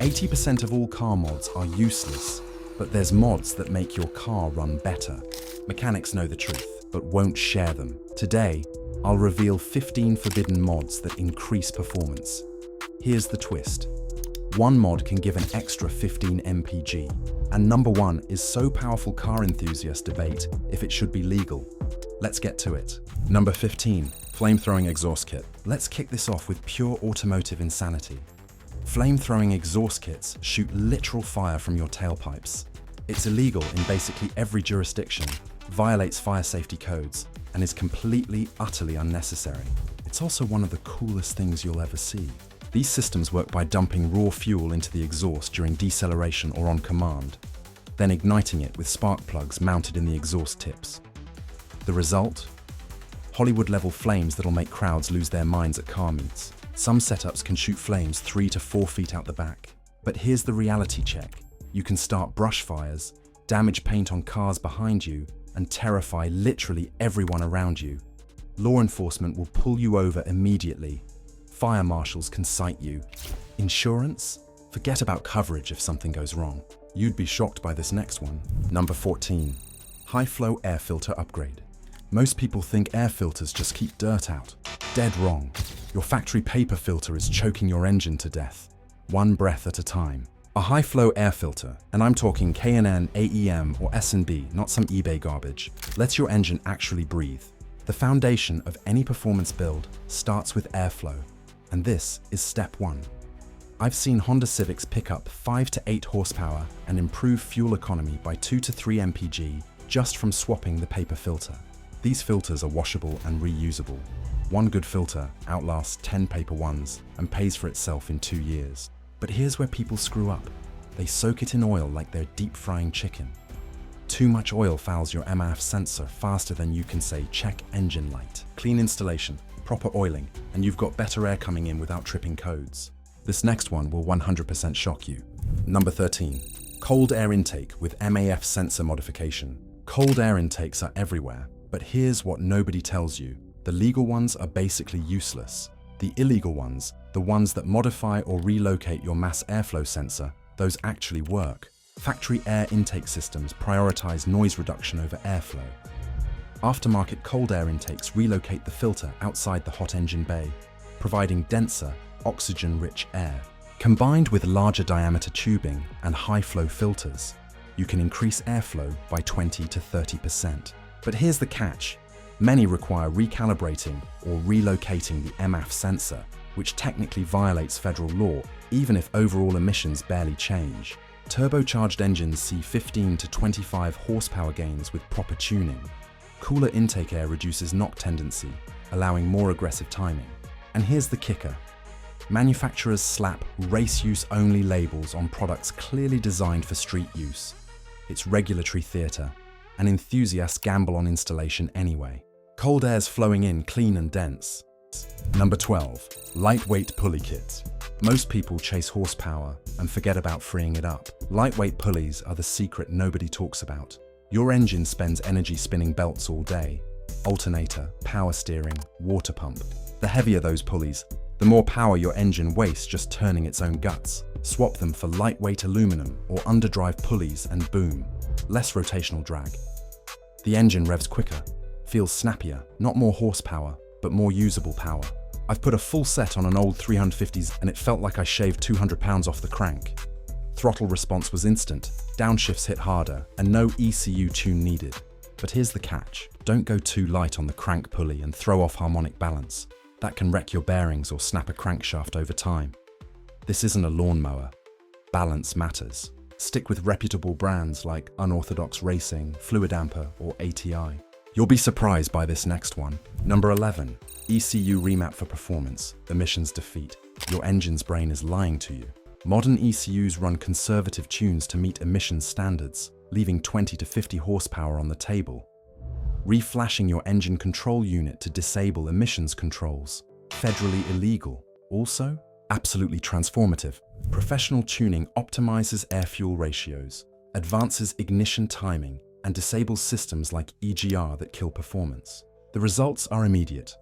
80% of all car mods are useless, but there's mods that make your car run better. Mechanics know the truth, but won't share them. Today, I'll reveal 15 forbidden mods that increase performance. Here's the twist. One mod can give an extra 15 mpg, and number one is so powerful car enthusiasts debate if it should be legal. Let's get to it. Number 15, Flamethrowing exhaust kit. Let's kick this off with pure automotive insanity. Flamethrowing exhaust kits shoot literal fire from your tailpipes. It's illegal in basically every jurisdiction, violates fire safety codes, and is completely, utterly unnecessary. It's also one of the coolest things you'll ever see. These systems work by dumping raw fuel into the exhaust during deceleration or on command, then igniting it with spark plugs mounted in the exhaust tips. The result? Hollywood-level flames that'll make crowds lose their minds at car meets. Some setups can shoot flames 3 to 4 feet out the back. But here's the reality check. You can start brush fires, damage paint on cars behind you, and terrify literally everyone around you. Law enforcement will pull you over immediately. Fire marshals can cite you. Insurance? Forget about coverage if something goes wrong. You'd be shocked by this next one. Number 14. High-flow air filter upgrade. Most people think air filters just keep dirt out. Dead wrong. Your factory paper filter is choking your engine to death, one breath at a time. A high-flow air filter, and I'm talking K&N, AEM, or S&B, not some eBay garbage, lets your engine actually breathe. The foundation of any performance build starts with airflow, and this is step one. I've seen Honda Civics pick up 5 to 8 horsepower and improve fuel economy by 2 to 3 mpg just from swapping the paper filter. These filters are washable and reusable. One good filter outlasts 10 paper ones and pays for itself in 2 years. But here's where people screw up. They soak it in oil like they're deep frying chicken. Too much oil fouls your MAF sensor faster than you can say check engine light. Clean installation, proper oiling, and you've got better air coming in without tripping codes. This next one will 100% shock you. Number 13. Cold air intake with MAF sensor modification. Cold air intakes are everywhere, but here's what nobody tells you. The legal ones are basically useless. The illegal ones, the ones that modify or relocate your mass airflow sensor, those actually work. Factory air intake systems prioritize noise reduction over airflow. Aftermarket cold air intakes relocate the filter outside the hot engine bay, providing denser, oxygen-rich air. Combined with larger diameter tubing and high-flow filters, you can increase airflow by 20 to 30%. But here's the catch. Many require recalibrating or relocating the MAF sensor, which technically violates federal law, even if overall emissions barely change. Turbocharged engines see 15 to 25 horsepower gains with proper tuning. Cooler intake air reduces knock tendency, allowing more aggressive timing. And here's the kicker. Manufacturers slap race-use-only labels on products clearly designed for street use. It's regulatory theatre, and enthusiasts gamble on installation anyway. Cold air's flowing in clean and dense. Number 12. Lightweight pulley kit. Most people chase horsepower and forget about freeing it up. Lightweight pulleys are the secret nobody talks about. Your engine spends energy spinning belts all day. Alternator, power steering, water pump. The heavier those pulleys, the more power your engine wastes just turning its own guts. Swap them for lightweight aluminum or underdrive pulleys and boom, less rotational drag. The engine revs quicker, feels snappier, not more horsepower, but more usable power. I've put a full set on an old 350s and it felt like I shaved 200 pounds off the crank. Throttle response was instant, downshifts hit harder, and no ECU tune needed. But here's the catch. Don't go too light on the crank pulley and throw off harmonic balance. That can wreck your bearings or snap a crankshaft over time. This isn't a lawnmower. Balance matters. Stick with reputable brands like Unorthodox Racing, Fluid Amper, or ATI. You'll be surprised by this next one. Number 11. ECU remap for performance, emissions defeat. Your engine's brain is lying to you. Modern ECUs run conservative tunes to meet emissions standards, leaving 20 to 50 horsepower on the table. Reflashing your engine control unit to disable emissions controls. Federally illegal. Also, absolutely transformative. Professional tuning optimizes air-fuel ratios, advances ignition timing, and disables systems like EGR that kill performance. The results are immediate.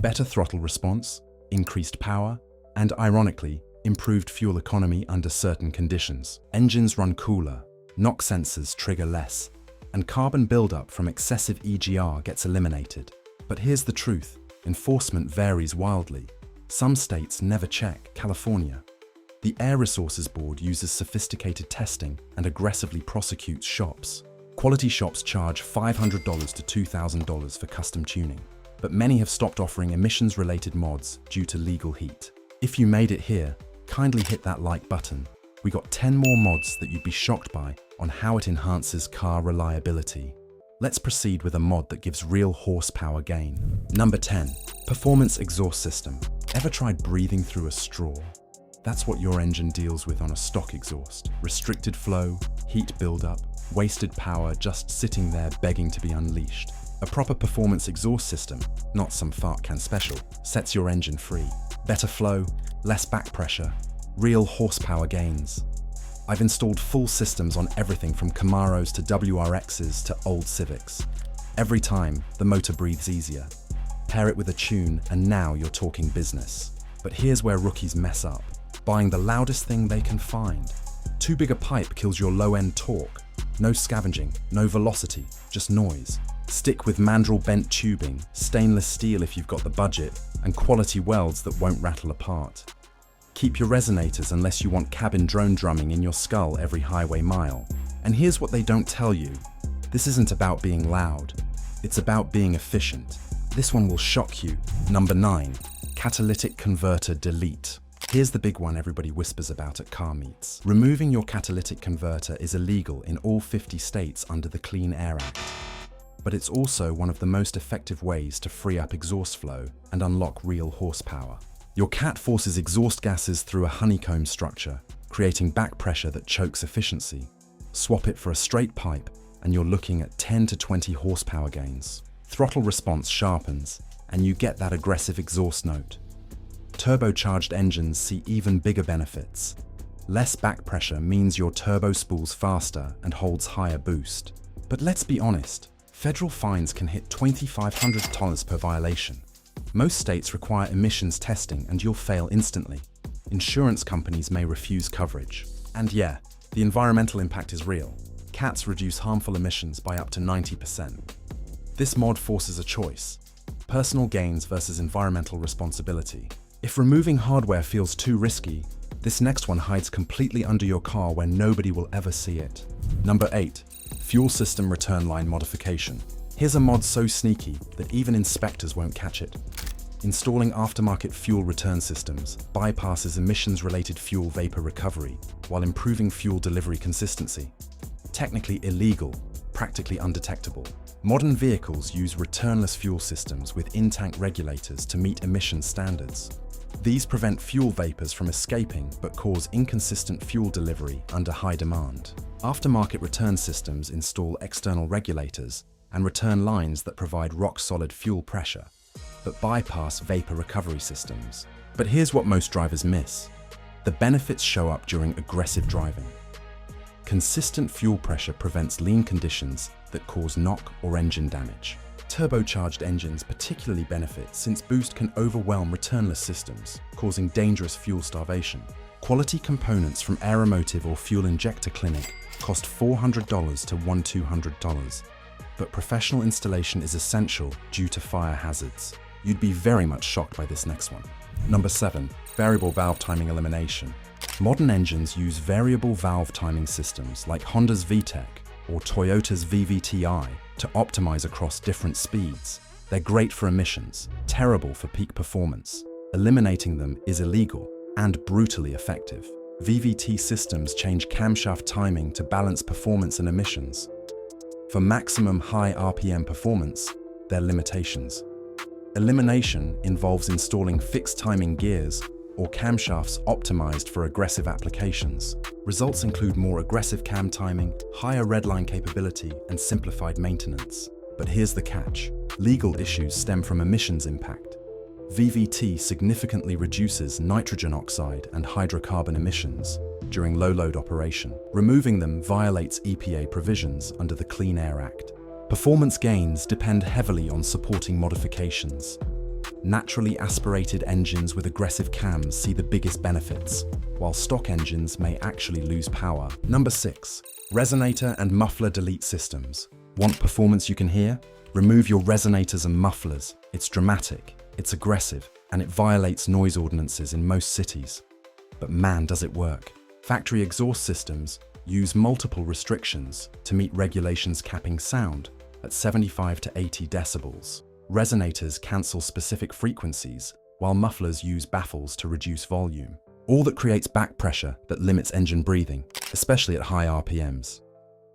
Better throttle response, increased power, and ironically, improved fuel economy under certain conditions. Engines run cooler, knock sensors trigger less, and carbon buildup from excessive EGR gets eliminated. But here's the truth, enforcement varies wildly. Some states never check. California. The Air Resources Board uses sophisticated testing and aggressively prosecutes shops. Quality shops charge $500 to $2,000 for custom tuning, but many have stopped offering emissions-related mods due to legal heat. If you made it here, kindly hit that like button. We got 10 more mods that you'd be shocked by on how it enhances car reliability. Let's proceed with a mod that gives real horsepower gain. Number 10, Performance Exhaust System. Ever tried breathing through a straw? That's what your engine deals with on a stock exhaust. Restricted flow, heat buildup, wasted power just sitting there begging to be unleashed. A proper performance exhaust system, not some fart can special, sets your engine free. Better flow, less back pressure, real horsepower gains. I've installed full systems on everything from Camaros to WRXs to old Civics. Every time, the motor breathes easier. Pair it with a tune and now you're talking business. But here's where rookies mess up, buying the loudest thing they can find. Too big a pipe kills your low-end torque. No scavenging, no velocity, just noise. Stick with mandrel bent tubing, stainless steel if you've got the budget, and quality welds that won't rattle apart. Keep your resonators unless you want cabin drone drumming in your skull every highway mile. And here's what they don't tell you. This isn't about being loud. It's about being efficient. This one will shock you. Number 9, Catalytic Converter Delete. Here's the big one everybody whispers about at car meets. Removing your catalytic converter is illegal in all 50 states under the Clean Air Act. But it's also one of the most effective ways to free up exhaust flow and unlock real horsepower. Your cat forces exhaust gases through a honeycomb structure, creating back pressure that chokes efficiency. Swap it for a straight pipe, and you're looking at 10 to 20 horsepower gains. Throttle response sharpens, and you get that aggressive exhaust note. Turbocharged engines see even bigger benefits. Less back pressure means your turbo spools faster and holds higher boost. But let's be honest, federal fines can hit $2,500 per violation. Most states require emissions testing and you'll fail instantly. Insurance companies may refuse coverage. And yeah, the environmental impact is real. Cats reduce harmful emissions by up to 90%. This mod forces a choice: personal gains versus environmental responsibility. If removing hardware feels too risky, this next one hides completely under your car where nobody will ever see it. Number 8, Fuel System Return Line Modification. Here's a mod so sneaky that even inspectors won't catch it. Installing aftermarket fuel return systems bypasses emissions-related fuel vapor recovery while improving fuel delivery consistency. Technically illegal, practically undetectable. Modern vehicles use returnless fuel systems with in-tank regulators to meet emission standards. These prevent fuel vapors from escaping but cause inconsistent fuel delivery under high demand. Aftermarket return systems install external regulators and return lines that provide rock-solid fuel pressure, but bypass vapor recovery systems. But here's what most drivers miss. The benefits show up during aggressive driving. Consistent fuel pressure prevents lean conditions that cause knock or engine damage. Turbocharged engines particularly benefit since boost can overwhelm returnless systems, causing dangerous fuel starvation. Quality components from Aeromotive or Fuel Injector Clinic cost $400 to $1,200. But professional installation is essential due to fire hazards. You'd be very much shocked by this next one. Number 7, Variable Valve Timing Elimination. Modern engines use variable valve timing systems like Honda's VTEC or Toyota's VVTi to optimize across different speeds. They're great for emissions, terrible for peak performance. Eliminating them is illegal and brutally effective. VVT systems change camshaft timing to balance performance and emissions. For maximum high RPM performance, there are limitations. Elimination involves installing fixed timing gears or camshafts optimized for aggressive applications. Results include more aggressive cam timing, higher redline capability, and simplified maintenance. But here's the catch. Legal issues stem from emissions impact. VVT significantly reduces nitrogen oxide and hydrocarbon emissions during low-load operation. Removing them violates EPA provisions under the Clean Air Act. Performance gains depend heavily on supporting modifications. Naturally aspirated engines with aggressive cams see the biggest benefits, while stock engines may actually lose power. Number 6. Resonator and muffler delete systems. Want performance you can hear? Remove your resonators and mufflers. It's dramatic, it's aggressive, and it violates noise ordinances in most cities. But man, does it work. Factory exhaust systems use multiple restrictions to meet regulations capping sound at 75 to 80 decibels. Resonators cancel specific frequencies, while mufflers use baffles to reduce volume. All that creates back pressure that limits engine breathing, especially at high RPMs.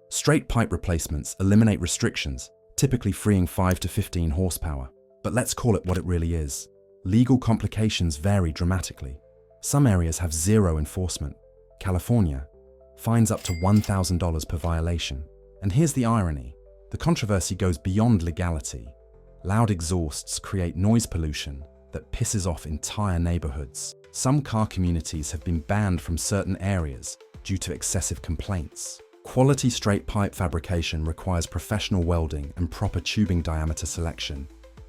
Straight pipe replacements eliminate restrictions, typically freeing 5 to 15 horsepower. But let's call it what it really is. Legal complications vary dramatically. Some areas have zero enforcement. California, fines up to $1,000 per violation. And here's the irony. The controversy goes beyond legality. Loud exhausts create noise pollution that pisses off entire neighborhoods. Some car communities have been banned from certain areas due to excessive complaints. Quality straight pipe fabrication requires professional welding and proper tubing diameter selection.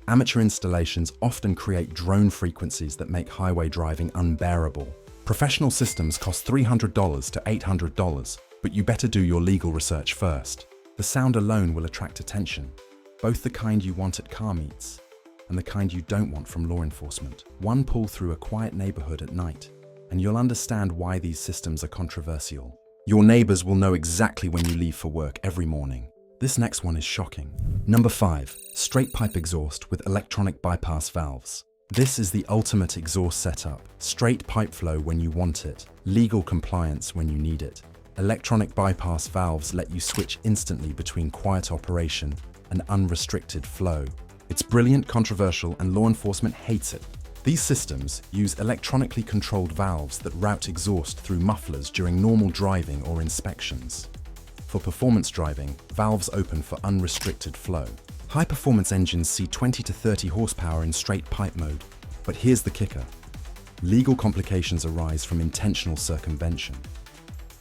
Amateur installations often create drone frequencies that make highway driving unbearable. Professional systems cost $300 to $800, but you better do your legal research first. The sound alone will attract attention, both the kind you want at car meets and the kind you don't want from law enforcement. One pull through a quiet neighborhood at night, and you'll understand why these systems are controversial. Your neighbors will know exactly when you leave for work every morning. This next one is shocking. Number 5. Straight pipe exhaust with electronic bypass valves. This is the ultimate exhaust setup. Straight pipe flow when you want it, legal compliance when you need it. Electronic bypass valves let you switch instantly between quiet operation and unrestricted flow. It's brilliant, controversial, and law enforcement hates it. These systems use electronically controlled valves that route exhaust through mufflers during normal driving or inspections. For performance driving, valves open for unrestricted flow. High-performance engines see 20 to 30 horsepower in straight pipe mode. But here's the kicker. Legal complications arise from intentional circumvention.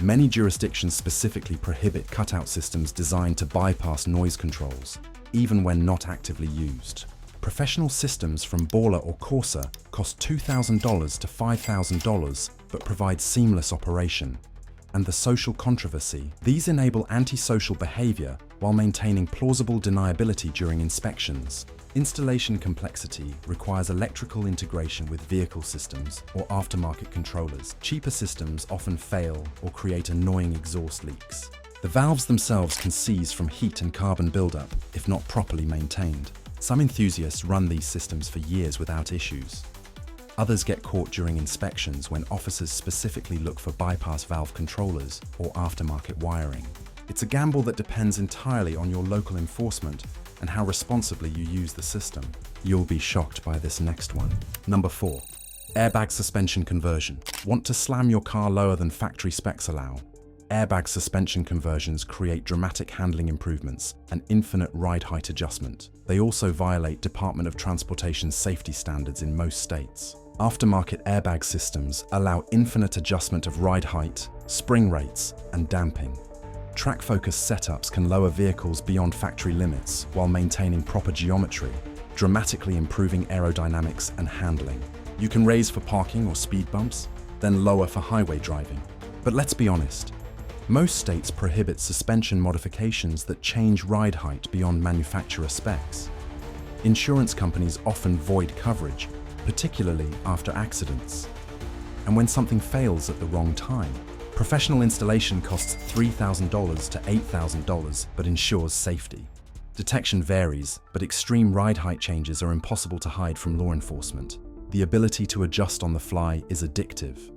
Many jurisdictions specifically prohibit cutout systems designed to bypass noise controls, even when not actively used. Professional systems from Baller or Corsa cost $2,000 to $5,000 but provide seamless operation. And the social controversy, these enable antisocial behavior while maintaining plausible deniability during inspections. Installation complexity requires electrical integration with vehicle systems or aftermarket controllers. Cheaper systems often fail or create annoying exhaust leaks. The valves themselves can seize from heat and carbon buildup if not properly maintained. Some enthusiasts run these systems for years without issues. Others get caught during inspections when officers specifically look for bypass valve controllers or aftermarket wiring. It's a gamble that depends entirely on your local enforcement and how responsibly you use the system. You'll be shocked by this next one. Number 4. Airbag suspension conversion. Want to slam your car lower than factory specs allow? Airbag suspension conversions create dramatic handling improvements and infinite ride height adjustment. They also violate Department of Transportation safety standards in most states. Aftermarket airbag systems allow infinite adjustment of ride height, spring rates, and damping. Track-focused setups can lower vehicles beyond factory limits while maintaining proper geometry, dramatically improving aerodynamics and handling. You can raise for parking or speed bumps, then lower for highway driving. But let's be honest, most states prohibit suspension modifications that change ride height beyond manufacturer specs. Insurance companies often void coverage, particularly after accidents. And when something fails at the wrong time, professional installation costs $3,000 to $8,000 but ensures safety. Detection varies, but extreme ride height changes are impossible to hide from law enforcement. The ability to adjust on the fly is addictive.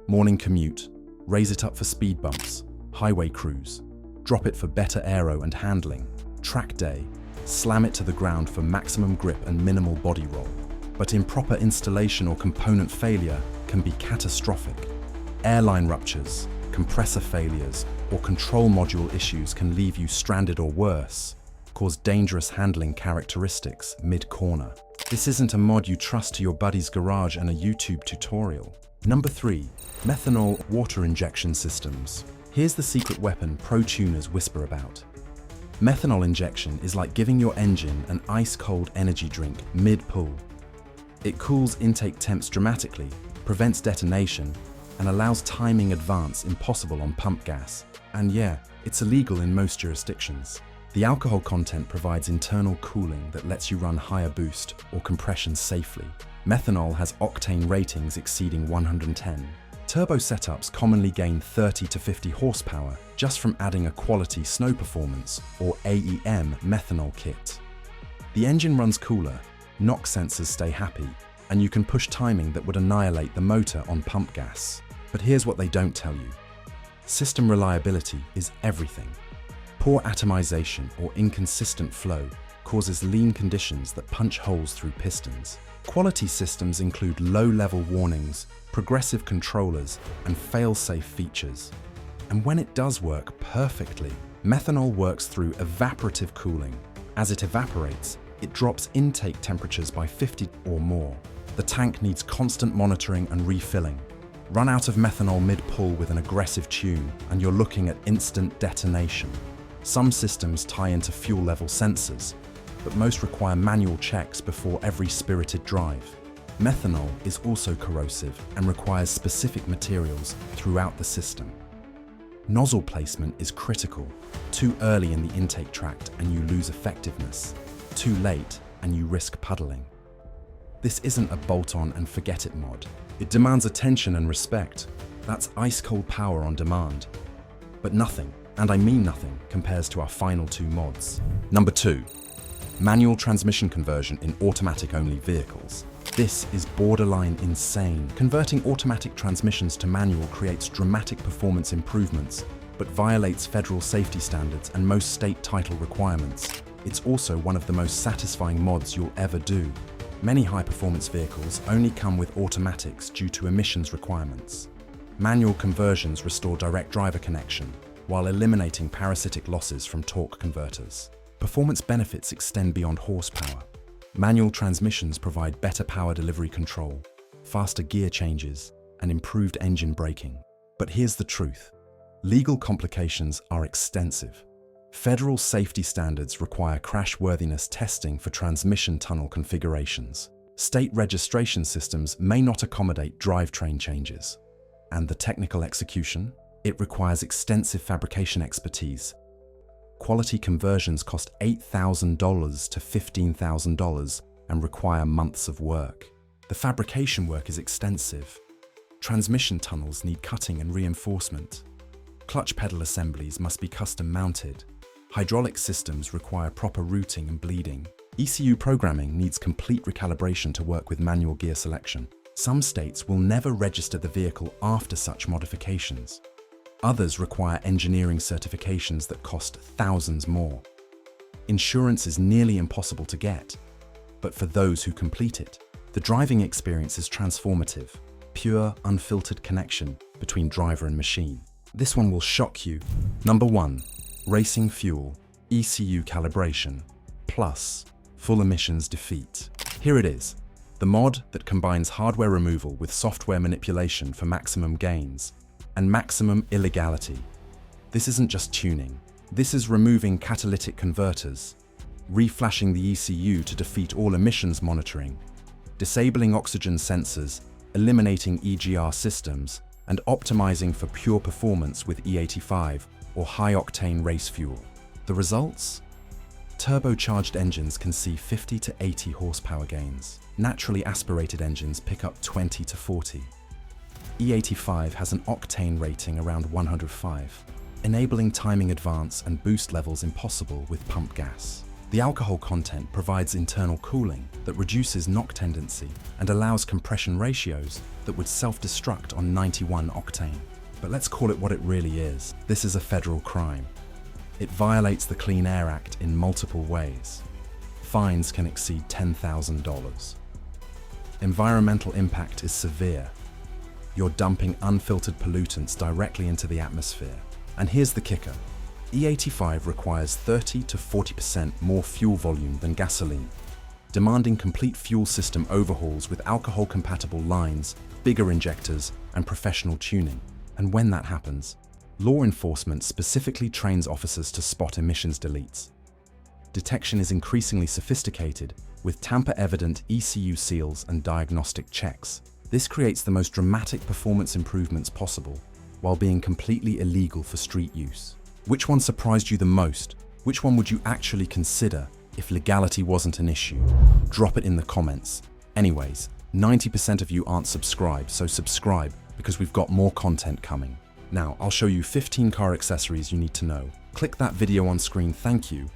Morning commute, raise it up for speed bumps, highway cruise, drop it for better aero and handling, track day, slam it to the ground for maximum grip and minimal body roll. But improper installation or component failure can be catastrophic. Airline ruptures, compressor failures, or control module issues can leave you stranded or worse, cause dangerous handling characteristics mid-corner. This isn't a mod you trust to your buddy's garage and a YouTube tutorial. Number 3. Methanol water injection systems. Here's the secret weapon pro tuners whisper about. Methanol injection is like giving your engine an ice-cold energy drink mid-pull. It cools intake temps dramatically, prevents detonation, and allows timing advance impossible on pump gas. And yeah, it's illegal in most jurisdictions. The alcohol content provides internal cooling that lets you run higher boost or compression safely. Methanol has octane ratings exceeding 110. Turbo setups commonly gain 30 to 50 horsepower just from adding a quality snow performance or AEM methanol kit. The engine runs cooler, NOx sensors stay happy, and you can push timing that would annihilate the motor on pump gas. But here's what they don't tell you. System reliability is everything. Poor atomization or inconsistent flow causes lean conditions that punch holes through pistons. Quality systems include low-level warnings, progressive controllers, and fail-safe features. And when it does work perfectly, methanol works through evaporative cooling. As it evaporates, it drops intake temperatures by 50 or more. The tank needs constant monitoring and refilling. Run out of methanol mid-pull with an aggressive tune, and you're looking at instant detonation. Some systems tie into fuel level sensors, but most require manual checks before every spirited drive. Methanol is also corrosive and requires specific materials throughout the system. Nozzle placement is critical. Too early in the intake tract and you lose effectiveness. Too late and you risk puddling. This isn't a bolt-on and forget it mod. It demands attention and respect. That's ice-cold power on demand. But nothing, and I mean nothing, compares to our final two mods. Number 2. Manual transmission conversion in automatic-only vehicles. This is borderline insane. Converting automatic transmissions to manual creates dramatic performance improvements, but violates federal safety standards and most state title requirements. It's also one of the most satisfying mods you'll ever do. Many high-performance vehicles only come with automatics due to emissions requirements. Manual conversions restore direct driver connection, while eliminating parasitic losses from torque converters. Performance benefits extend beyond horsepower. Manual transmissions provide better power delivery control, faster gear changes, and improved engine braking. But here's the truth. Legal complications are extensive. Federal safety standards require crashworthiness testing for transmission tunnel configurations. State registration systems may not accommodate drivetrain changes. And the technical execution? It requires extensive fabrication expertise. Quality conversions cost $8,000 to $15,000 and require months of work. The fabrication work is extensive. Transmission tunnels need cutting and reinforcement. Clutch pedal assemblies must be custom mounted. Hydraulic systems require proper routing and bleeding. ECU programming needs complete recalibration to work with manual gear selection. Some states will never register the vehicle after such modifications. Others require engineering certifications that cost thousands more. Insurance is nearly impossible to get, but for those who complete it, the driving experience is transformative. Pure, unfiltered connection between driver and machine. This one will shock you. Number 1. Racing fuel, ECU calibration, plus full emissions defeat. Here it is, the mod that combines hardware removal with software manipulation for maximum gains and maximum illegality. This isn't just tuning. This is removing catalytic converters, reflashing the ECU to defeat all emissions monitoring, disabling oxygen sensors, eliminating EGR systems, and optimizing for pure performance with E85 or high-octane race fuel. The results? Turbocharged engines can see 50 to 80 horsepower gains. Naturally aspirated engines pick up 20 to 40. E85 has an octane rating around 105, enabling timing advance and boost levels impossible with pump gas. The alcohol content provides internal cooling that reduces knock tendency and allows compression ratios that would self-destruct on 91 octane. But let's call it what it really is. This is a federal crime. It violates the Clean Air Act in multiple ways. Fines can exceed $10,000. Environmental impact is severe. You're dumping unfiltered pollutants directly into the atmosphere. And here's the kicker. E85 requires 30 to 40% more fuel volume than gasoline, demanding complete fuel system overhauls with alcohol-compatible lines, bigger injectors, and professional tuning. And when that happens, law enforcement specifically trains officers to spot emissions deletes. detection is increasingly sophisticated, with tamper-evident ECU seals and diagnostic checks. This creates the most dramatic performance improvements possible, while being completely illegal for street use. Which one surprised you the most? Which one would you actually consider if legality wasn't an issue? Drop it in the comments. Anyways, 90% of you aren't subscribed, so subscribe because we've got more content coming. Now, I'll show you 15 car accessories you need to know. Click that video on screen, thank you,